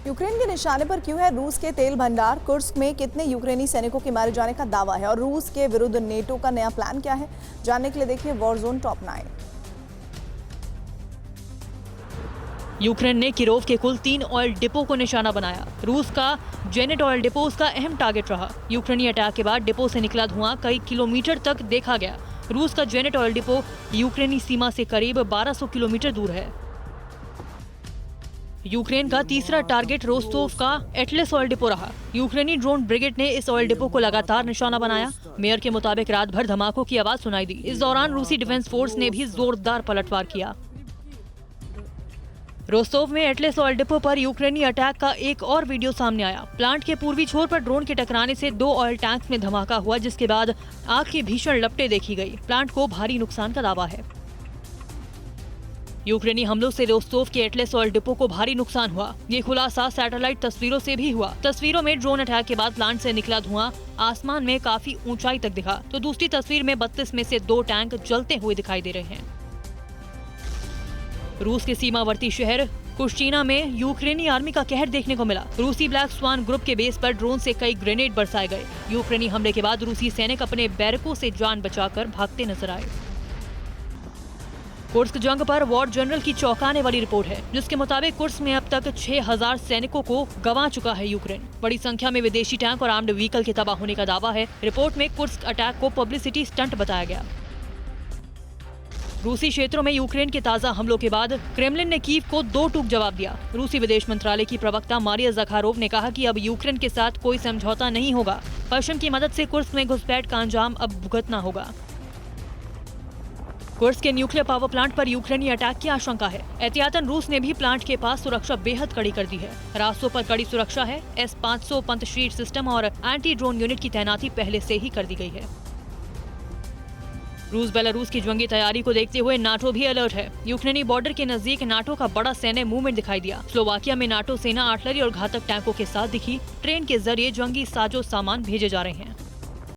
Ukraine के निशाने पर क्यों है रूस के तेल भंडार? कुर्स्क में कितने यूक्रेनी सैनिकों के मारे जाने का दावा है और रूस के विरुद्ध नेटो का नया प्लान क्या है? जानने के लिए देखिए वॉरजोन टॉप 9। यूक्रेन ने किरोव के कुल 3 ऑयल डिपो को निशाना बनाया। रूस का जेनेट ऑयल डिपो उसका अहम टारगेट रहा। यूक्रेनी अटैक के बाद डिपो से निकला धुआं कई किलोमीटर तक देखा गया। रूस का जेनेट ऑयल डिपो यूक्रेनी सीमा से करीब 1200 किलोमीटर दूर है। यूक्रेन का तीसरा टारगेट रोस्टोव का एटलेस ऑयल डिपो रहा। यूक्रेनी ड्रोन ब्रिगेड ने इस ऑयल डिपो को लगातार निशाना बनाया। मेयर के मुताबिक रात भर धमाकों की आवाज सुनाई दी। इस दौरान रूसी डिफेंस फोर्स ने भी जोरदार पलटवार किया। रोस्टोव में एटलेस ऑयल डिपो पर यूक्रेनी अटैक का एक और वीडियो सामने आया। प्लांट के पूर्वी छोर पर ड्रोन के टकराने से 2 ऑयल टैंक्स में धमाका हुआ, जिसके बाद आग की भीषण लपटें देखी गई। प्लांट को भारी नुकसान का दावा है। यूक्रेनी हमलों से रोस्टोव के एटलेस ऑयल डिपो को भारी नुकसान हुआ। ये खुलासा सैटेलाइट तस्वीरों से भी हुआ। तस्वीरों में ड्रोन अटैक के बाद प्लांट से निकला धुआं आसमान में काफी ऊंचाई तक दिखा, तो दूसरी तस्वीर में 32 में से 2 टैंक जलते हुए दिखाई दे रहे हैं। रूस के सीमावर्ती शहर कुश्चीना में यूक्रेनी आर्मी का कहर देखने को मिला। रूसी ब्लैक स्वान ग्रुप के बेस पर ड्रोन से कई ग्रेनेड बरसाए गए। यूक्रेनी हमले के बाद रूसी सैनिक अपने बैरकों से जान बचाकर भागते नजर आए। कुर्स्क जंग पर वॉर जनरल की चौंकाने वाली रिपोर्ट है, जिसके मुताबिक कुर्स्क में अब तक 6000 सैनिकों को गंवा चुका है यूक्रेन। बड़ी संख्या में विदेशी टैंक और आर्म्ड व्हीकल के तबाह होने का दावा है। रिपोर्ट में कुर्स्क अटैक को पब्लिसिटी स्टंट बताया गया। रूसी क्षेत्रों में यूक्रेन के ताजा हमलों के बाद क्रेमलिन ने कीव को 2 टूक जवाब दिया। रूसी विदेश मंत्रालय की प्रवक्ता मारिया ज़खारोव ने कहा कि अब यूक्रेन के साथ कोई समझौता नहीं होगा। पश्चिम की मदद से कुर्स्क में घुसपैठ का अंजाम अब भुगतना होगा। कुर्स्क के न्यूक्लियर पावर प्लांट पर यूक्रेनी अटैक की आशंका है। एहतियातन रूस ने भी प्लांट के पास सुरक्षा बेहद कड़ी कर दी है। रास्तों पर कड़ी सुरक्षा है। S-500 पंतशीर सिस्टम और एंटी ड्रोन यूनिट की तैनाती पहले से ही कर दी गई है। रूस बेलारूस की जंगी तैयारी को देखते हुए नाटो भी अलर्ट है। यूक्रेनी बॉर्डर के नजदीक नाटो का बड़ा सैन्य मूवमेंट दिखाई दिया। स्लोवाकिया में नाटो सेना आर्टिलरी और घातक टैंकों के साथ दिखी। ट्रेन के जरिए जंगी साजो सामान भेजे जा रहे हैं।